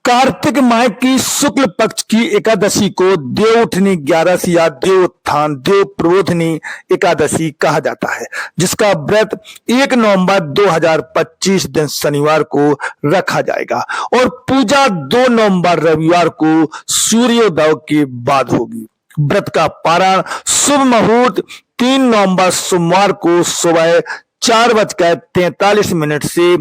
कार्तिक माह की शुक्ल पक्ष की एकादशी को देवउठनी 11 या देवोत्थान देव प्रबोधनी एकादशी कहा जाता है, जिसका व्रत 1 नवंबर 2025 दिन शनिवार को रखा जाएगा और पूजा 2 नवंबर रविवार को सूर्योदय के बाद होगी। व्रत का पारण शुभ मुहूर्त 3 नवंबर सोमवार को सुबह 4:43 से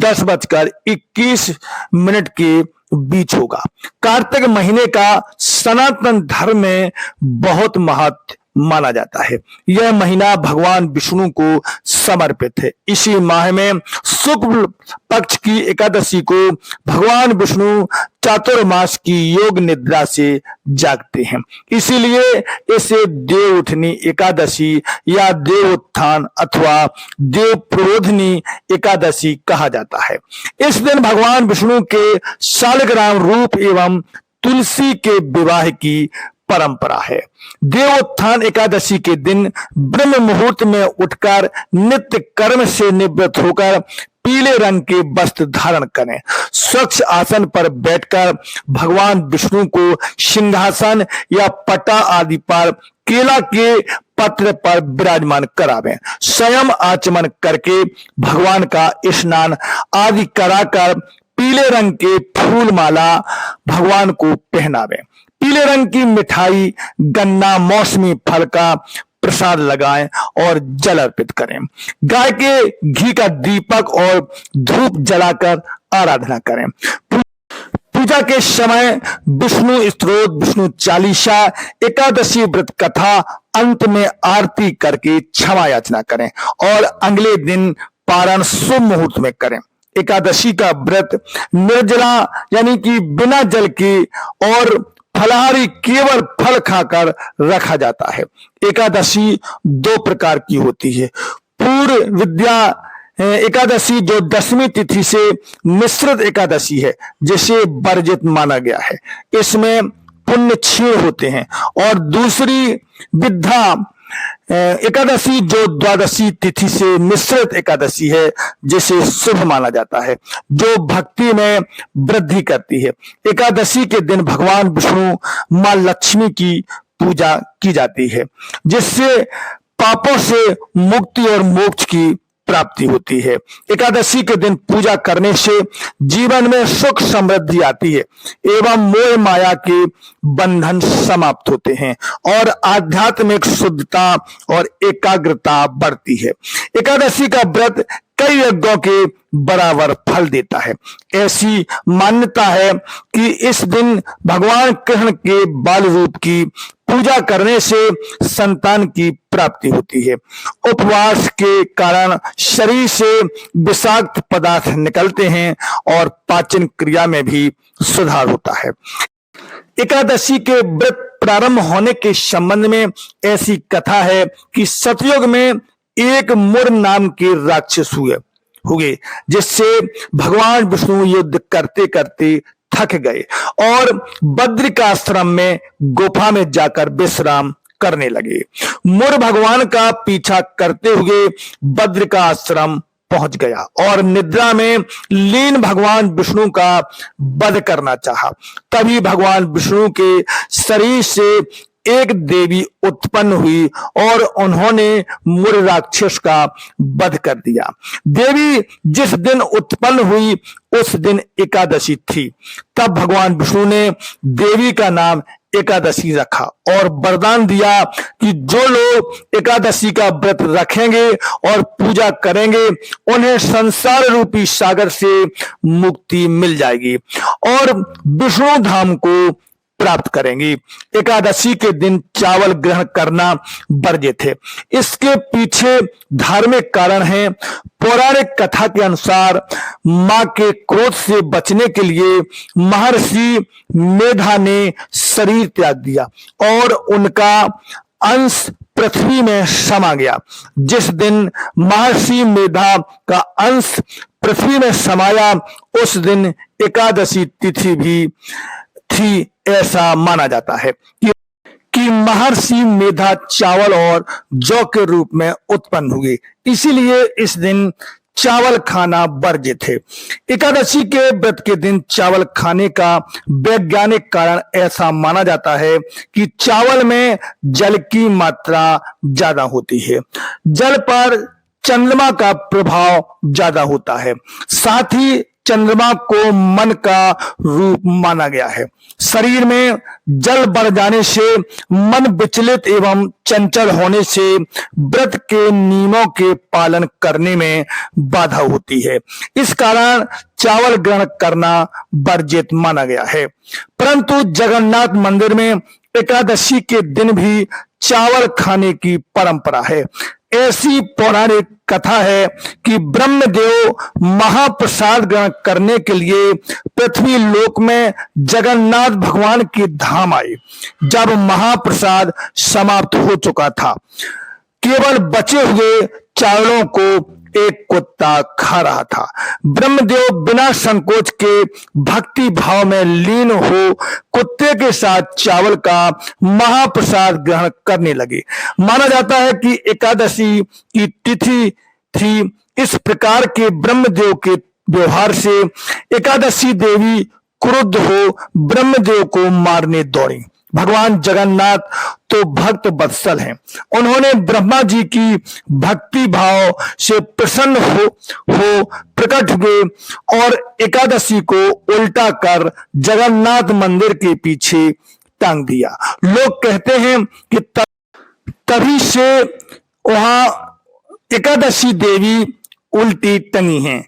10:21 के बीच होगा। कार्तिक महीने का सनातन धर्म में बहुत महत्व माना जाता है। यह महीना भगवान विष्णु को समर्पित है। इसी माह में शुक्ल पक्ष की एकादशी को भगवान विष्णु चातुर्मास की योग निद्रा से जागते हैं, इसीलिए इसे देवउठनी एकादशी या देवोत्थान अथवा देव प्रबोधनी एकादशी कहा जाता है। इस दिन भगवान विष्णु के शालग्राम रूप एवं तुलसी के विवाह की परंपरा है। देवोत्थान एकादशी के दिन ब्रह्म मुहूर्त में उठकर नित्य कर्म से निवृत्त होकर पीले रंग के वस्त्र धारण करें। स्वच्छ आसन पर बैठकर भगवान विष्णु को सिंहासन या पटा आदि पर केला के पत्र पर विराजमान करावें। स्वयं आचमन करके भगवान का स्नान आदि कराकर पीले रंग के फूल माला भगवान को पहनावें। पीले रंग की मिठाई, गन्ना, मौसमी फल का प्रसाद लगाएं और जल अर्पित करें। गाय के घी का दीपक और धूप जलाकर आराधना करें। पूजा के समय विष्णु स्तोत्र, विष्णु चालीसा, एकादशी व्रत कथा, अंत में आरती करके क्षमा याचना करें और अगले दिन पारण शुभ मुहूर्त में करें। एकादशी का व्रत निर्जला यानी कि बिना जल के और फलाहारी केवल फल खाकर रखा जाता है। एकादशी 2 प्रकार की होती है। पूर्व विद्या एकादशी जो 10वीं तिथि से मिश्रित एकादशी है, जिसे वर्जित माना गया है, इसमें पुण्य क्षीण होते हैं। और दूसरी विद्या एकादशी जो द्वादशी तिथि से मिश्रित एकादशी है, जिसे शुभ माना जाता है, जो भक्ति में वृद्धि करती है। एकादशी के दिन भगवान विष्णु मां लक्ष्मी की पूजा की जाती है, जिससे पापों से मुक्ति और मोक्ष की प्राप्ति होती है। एकादशी के दिन पूजा करने से जीवन में सुख समृद्धि आती है एवं मोह माया के बंधन समाप्त होते हैं और आध्यात्मिक शुद्धता और एकाग्रता बढ़ती है। एकादशी का व्रत कई यज्ञों के बराबर फल देता है। ऐसी मान्यता है कि इस दिन भगवान कृष्ण के बाल रूप की पूजा करने से संतान की प्राप्ति होती है। उपवास के कारण शरीर से विषाक्त पदार्थ निकलते हैं और पाचन क्रिया में भी सुधार होता है। एकादशी के व्रत प्रारंभ होने के संबंध में ऐसी कथा है कि सतयुग में एक मुर नाम के राक्षस हुए, जिससे भगवान विष्णु युद्ध करते करते थक गए और बद्रिकाश्रम में गुफा में जाकर विश्राम करने लगे। मुर भगवान का पीछा करते हुए बद्रिकाश्रम पहुंच गया और निद्रा में लीन भगवान विष्णु का वध करना चाहा। तभी भगवान विष्णु के शरीर से एक देवी उत्पन्न हुई और उन्होंने मुर राक्षस का वध कर दिया। देवी जिस दिन उत्पन्न हुई उस दिन एकादशी थी। तब भगवान विष्णु ने देवी का नाम एकादशी रखा और वरदान दिया कि जो लोग एकादशी का व्रत रखेंगे और पूजा करेंगे, उन्हें संसार रूपी सागर से मुक्ति मिल जाएगी और विष्णु धाम को प्राप्त करेंगी। एकादशी के दिन चावल ग्रहण करना वर्जित है। इसके पीछे धार्मिक कारण है। पौराणिक कथा के अनुसार मां के क्रोध से बचने के लिए महर्षि मेधा ने शरीर त्याग दिया और उनका अंश पृथ्वी में समा गया। जिस दिन महर्षि मेधा का अंश पृथ्वी में समाया, उस दिन एकादशी तिथि भी थी, ऐसा माना जाता है कि महर्षि मेधा चावल और जौ के रूप में उत्पन्न हुए। इसीलिए इस दिन चावल खाना वर्जित है। एकादशी के व्रत के दिन चावल खाने का वैज्ञानिक कारण ऐसा माना जाता है कि चावल में जल की मात्रा ज्यादा होती है। जल पर चंद्रमा का प्रभाव ज्यादा होता है। साथ ही चंद्रमा को मन का रूप माना गया है। शरीर में जल बढ़ जाने से मन विचलित एवं चंचल होने से व्रत के नियमों के पालन करने में बाधा होती है। इस कारण चावल ग्रहण करना वर्जित माना गया है। परंतु जगन्नाथ मंदिर में एकादशी के दिन भी चावल खाने की परंपरा है। ऐसी पौराणिक कथा है कि ब्रह्मदेव महाप्रसाद ग्रहण करने के लिए पृथ्वी लोक में जगन्नाथ भगवान के धाम आए। जब महाप्रसाद समाप्त हो चुका था, केवल बचे हुए चावलों को एक कुत्ता खा रहा था। ब्रह्मदेव बिना संकोच के भक्ति भाव में लीन हो कुत्ते के साथ चावल का महाप्रसाद ग्रहण करने लगे। माना जाता है कि एकादशी की तिथि थी। इस प्रकार के ब्रह्मदेव के व्यवहार से एकादशी देवी क्रुद्ध हो ब्रह्मदेव को मारने दौड़ी। भगवान जगन्नाथ तो भक्त वत्सल हैं। उन्होंने ब्रह्मा जी की भक्ति भाव से प्रसन्न हो प्रकट हुए और एकादशी को उल्टा कर जगन्नाथ मंदिर के पीछे टांग दिया। लोग कहते हैं कि तभी से वहां एकादशी देवी उल्टी टंगी हैं।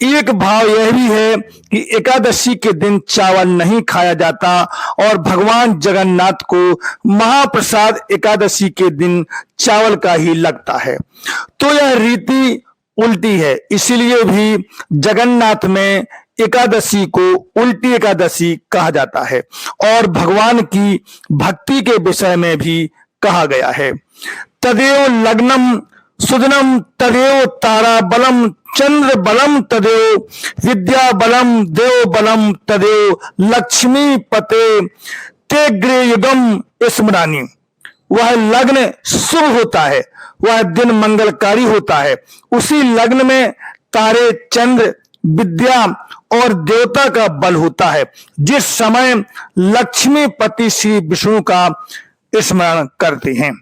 एक भाव यह भी है कि एकादशी के दिन चावल नहीं खाया जाता और भगवान जगन्नाथ को महाप्रसाद एकादशी के दिन चावल का ही लगता है, तो यह रीति उल्टी है। इसीलिए भी जगन्नाथ में एकादशी को उल्टी एकादशी कहा जाता है और भगवान की भक्ति के विषय में भी कहा गया है। तदेव लग्नम सुदनम तदेव तारा बलम चंद्र बलम तदेव विद्या बलम देव बलम तदेव लक्ष्मी पते ते गृह युगम स्मरानी। वह लग्न शुभ होता है, वह दिन मंगलकारी होता है। उसी लग्न में तारे, चंद्र, विद्या और देवता का बल होता है। जिस समय लक्ष्मीपति श्री विष्णु का स्मरण करते हैं।